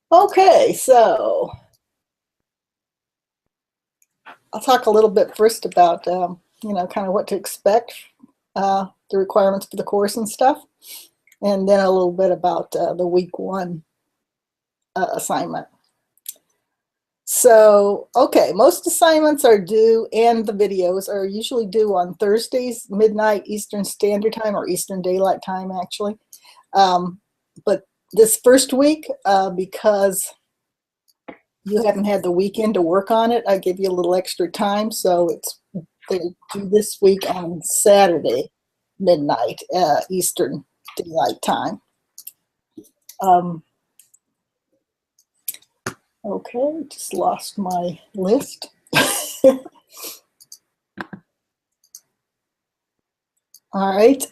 Okay, so I'll talk a little bit first about, kind of what to expect, the requirements for the course and stuff, and then a little bit about the week one assignment. So, okay, most assignments are due, and the videos are usually due on Thursdays, midnight Eastern Standard Time, or Eastern Daylight Time, actually. But this first week, because you haven't had the weekend to work on it, I give you a little extra time, so they do this week on Saturday, midnight Eastern Daylight Time. Okay, just lost my list. All right,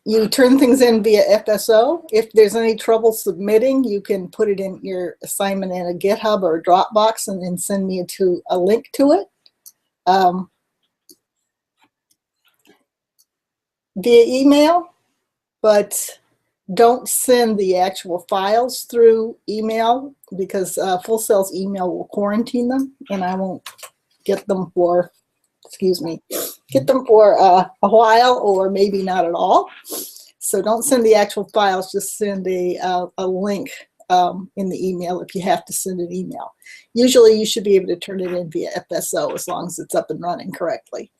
you turn things in via FSO. If there's any trouble submitting, you can put it in your assignment in a GitHub or a Dropbox and then send me a link to it. Via email, but don't send the actual files through email because Full Sail's email will quarantine them, and I won't get them for, get them for a while, or maybe not at all. So don't send the actual files, just send a link in the email if you have to send an email. Usually you should be able to turn it in via FSO as long as it's up and running correctly.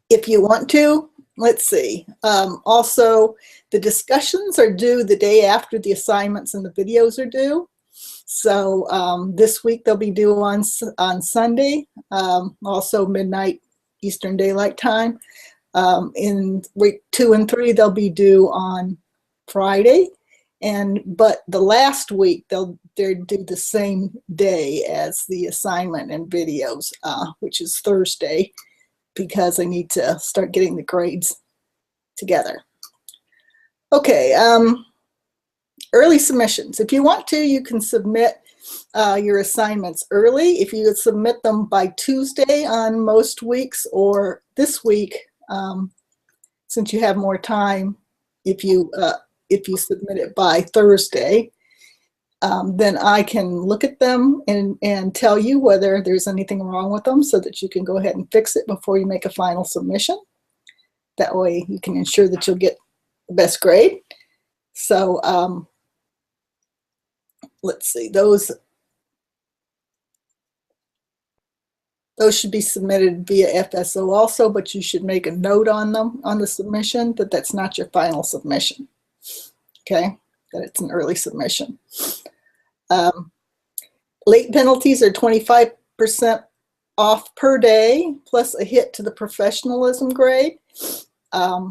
If you want to, let's see. Also, the discussions are due the day after the assignments and the videos are due. So this week they'll be due on Sunday, also midnight Eastern Daylight Time. In week 2 and 3, they'll be due on Friday. But the last week, they're due the same day as the assignment and videos, which is Thursday, because I need to start getting the grades together. Okay, early submissions. If you want to, you can submit your assignments early. If you submit them by Tuesday on most weeks, or this week, since you have more time, if you submit it by Thursday, then I can look at them and tell you whether there's anything wrong with them so that you can go ahead and fix it before you make a final submission. That way you can ensure that you'll get the best grade. So let's see, those should be submitted via FSO also, but you should make a note on them on the submission that that's not your final submission. Okay, that it's an early submission. Late penalties are 25% off per day, plus a hit to the professionalism grade.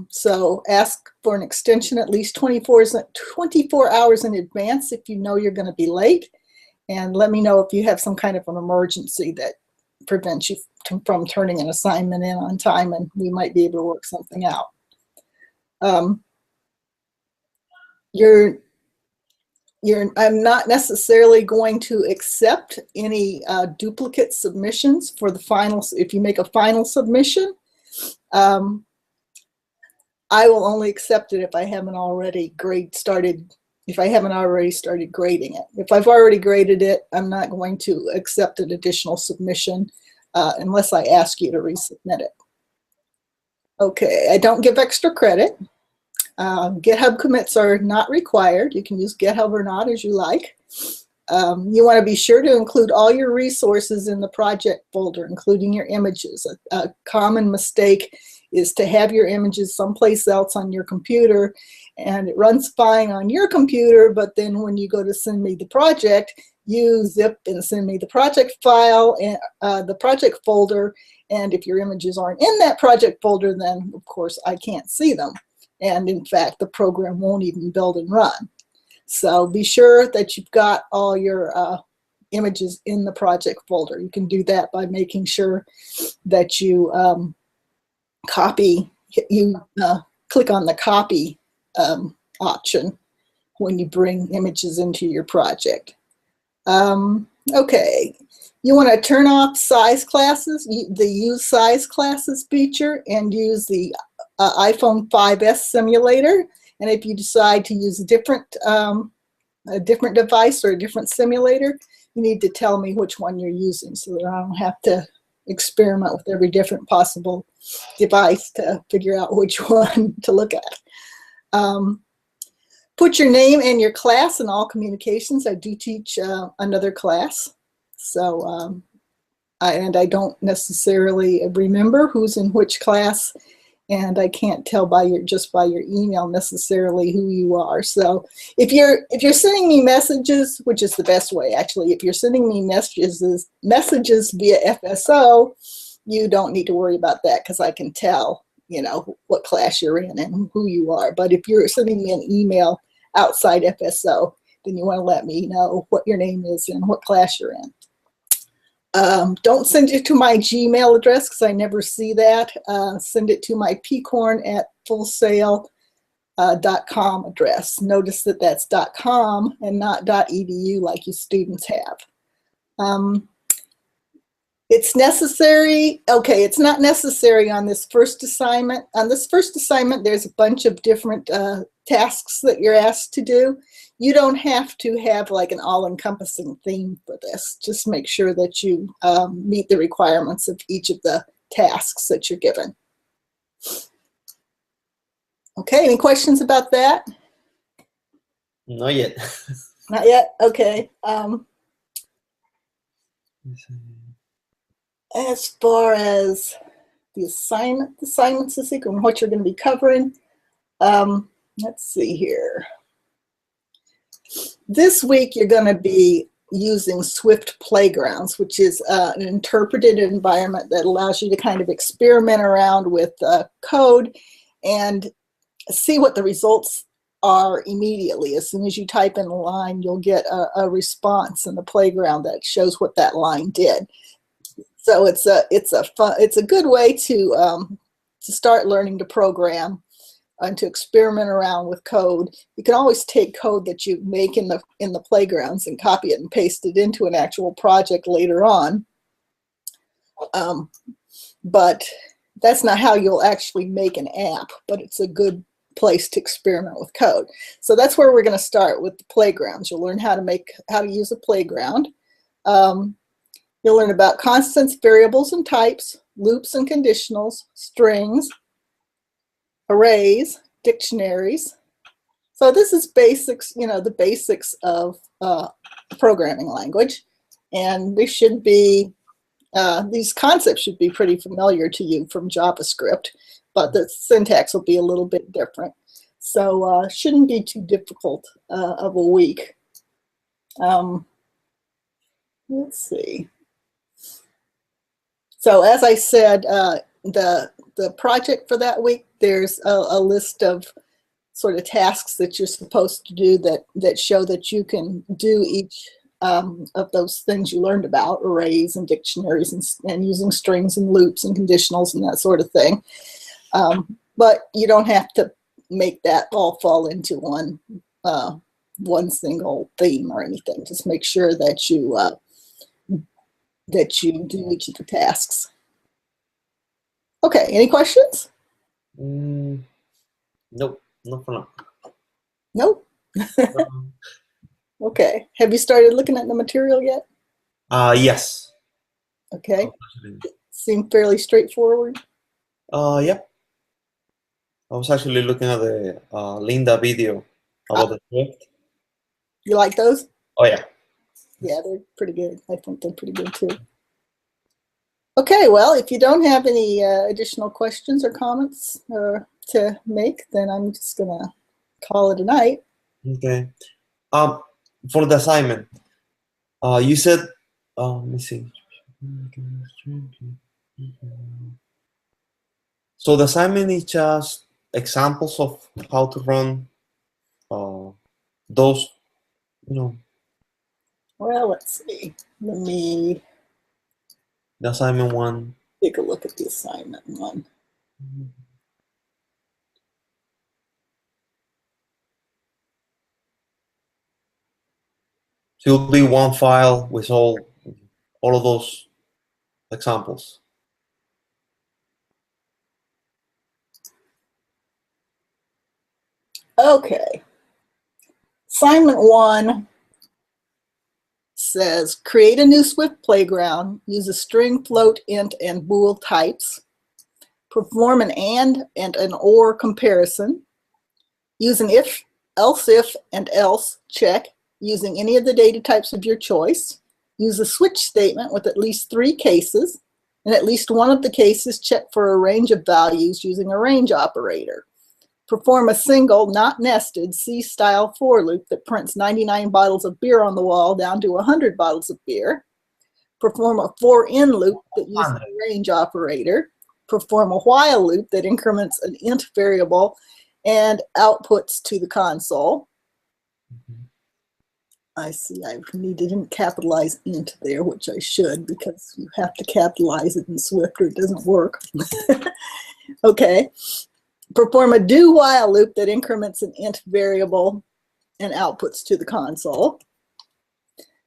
So ask for an extension at least 24 hours in advance if you know you're going to be late. And let me know if you have some kind of an emergency that prevents you from turning an assignment in on time, and we might be able to work something out. I'm not necessarily going to accept any duplicate submissions for the finals. If you make a final submission, I will only accept it if I haven't already started grading it. If I've already graded it, I'm not going to accept an additional submission unless I ask you to resubmit it. Okay, I don't give extra credit. GitHub commits are not required. You can use GitHub or not as you like. You want to be sure to include all your resources in the project folder, including your images. A common mistake is to have your images someplace else on your computer, and it runs fine on your computer, but then when you go to send me the project, you zip and send me the project file and the project folder, and if your images aren't in that project folder, then of course I can't see them. And in fact, the program won't even build and run. So be sure that you've got all your images in the project folder. You can do that by making sure that you click on the copy option when you bring images into your project. Okay, you want to turn off size classes, the use size classes feature, and use the iPhone 5S simulator. And if you decide to use different a different device or a different simulator, you need to tell me which one you're using so that I don't have to experiment with every different possible device to figure out which one to look at. Put your name and your class in all communications. I do teach another class, so and I don't necessarily remember who's in which class, and I can't tell by just by your email necessarily who you are. So if you're sending me messages, which is the best way actually, if you're sending me messages via FSO, you don't need to worry about that because I can tell, you know, what class you're in and who you are. But if you're sending me an email outside FSO, then you want to let me know what your name is and what class you're in. Don't send it to my Gmail address because I never see that. Send it to my pcorn@fullsail.com address. Notice that that's .com and not .edu like you students have. It's necessary. Okay, it's not necessary on this first assignment. On this first assignment, there's a bunch of different tasks that you're asked to do. You don't have to have like an all-encompassing theme for this. Just make sure that you meet the requirements of each of the tasks that you're given. Okay, any questions about that? Not yet. Not yet? Okay. As far as the assignments this week and what you're going to be covering, let's see here. This week you're going to be using Swift Playgrounds, which is an interpreted environment that allows you to kind of experiment around with code and see what the results are immediately. As soon as you type in a line, you'll get a response in the playground that shows what that line did. So it's a good way to start learning to program and to experiment around with code. You can always take code that you make in the playgrounds and copy it and paste it into an actual project later on. But that's not how you'll actually make an app, but it's a good place to experiment with code. So that's where we're going to start with the playgrounds. You'll learn how to use a playground. You'll learn about constants, variables, and types, loops and conditionals, strings, arrays, dictionaries. So this is basics, you know, the basics of programming language. And they should be, these concepts should be pretty familiar to you from JavaScript, but the syntax will be a little bit different. So shouldn't be too difficult of a week. Let's see. So as I said, the project for that week, there's a list of sort of tasks that you're supposed to do that show that you can do each of those things you learned about, arrays and dictionaries and using strings and loops and conditionals and that sort of thing. But you don't have to make that all fall into one single theme or anything. Just make sure that you do each of the tasks. Okay, any questions? Nope, not for now. Nope. Okay, have you started looking at the material yet? Yes. Okay, seemed fairly straightforward. Yep. I was actually looking at the Linda video about the Swift. You like those? Oh yeah. Yeah, they're pretty good. I think they're pretty good too. Okay, well, if you don't have any additional questions or comments to make, then I'm just gonna call it a night. Okay. For the assignment, you said, let me see. So the assignment is just examples of how to run those, you know. Well, let's see. Let me The assignment one. take a look at the assignment one. So it'll be one file with all of those examples. Okay. Assignment 1 says, create a new Swift playground, use a string, float, int, and bool types. Perform an and an or comparison. Use an if, else if, and else check using any of the data types of your choice. Use a switch statement with at least 3 cases. In at least one of the cases, check for a range of values using a range operator. Perform a single, not nested, C-style for loop that prints 99 bottles of beer on the wall down to 100 bottles of beer. Perform a for-in loop that uses a range operator. Perform a while loop that increments an int variable and outputs to the console. I see I didn't capitalize int there, which I should, because you have to capitalize it in Swift or it doesn't work. Okay. Perform a do while loop that increments an int variable and outputs to the console.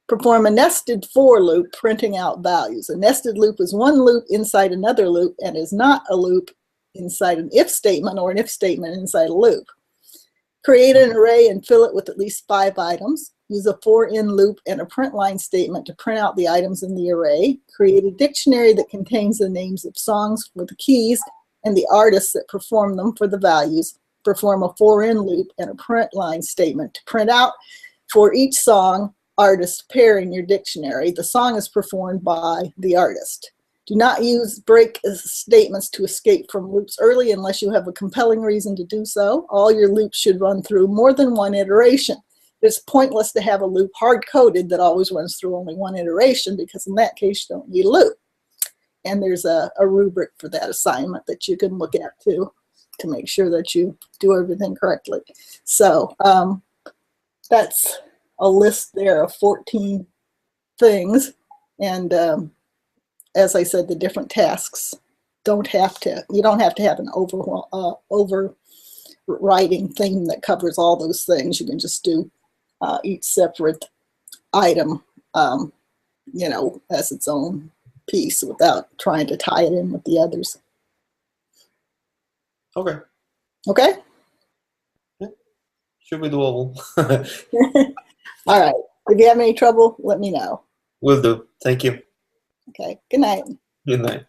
Perform a nested for loop, printing out values. A nested loop is one loop inside another loop and is not a loop inside an if statement or an if statement inside a loop. Create an array and fill it with at least 5 items. Use a for-in loop and a print line statement to print out the items in the array. Create a dictionary that contains the names of songs for the keys and the artists that perform them for the values. Perform a for-in loop and a print line statement to print out for each song artist pair in your dictionary. The song is performed by the artist. Do not use break statements to escape from loops early unless you have a compelling reason to do so. All your loops should run through more than one iteration. It's pointless to have a loop hard-coded that always runs through only one iteration, because in that case you don't need a loop. And there's a rubric for that assignment that you can look at too to make sure that you do everything correctly. So that's a list there of 14 things. And as I said, the different tasks you don't have to have an overriding theme that covers all those things. You can just do each separate item, you know, as its own piece without trying to tie it in with the others. Okay. Okay? Yeah. Should be doable. All right. If you have any trouble, let me know. Will do. Thank you. Okay. Good night. Good night.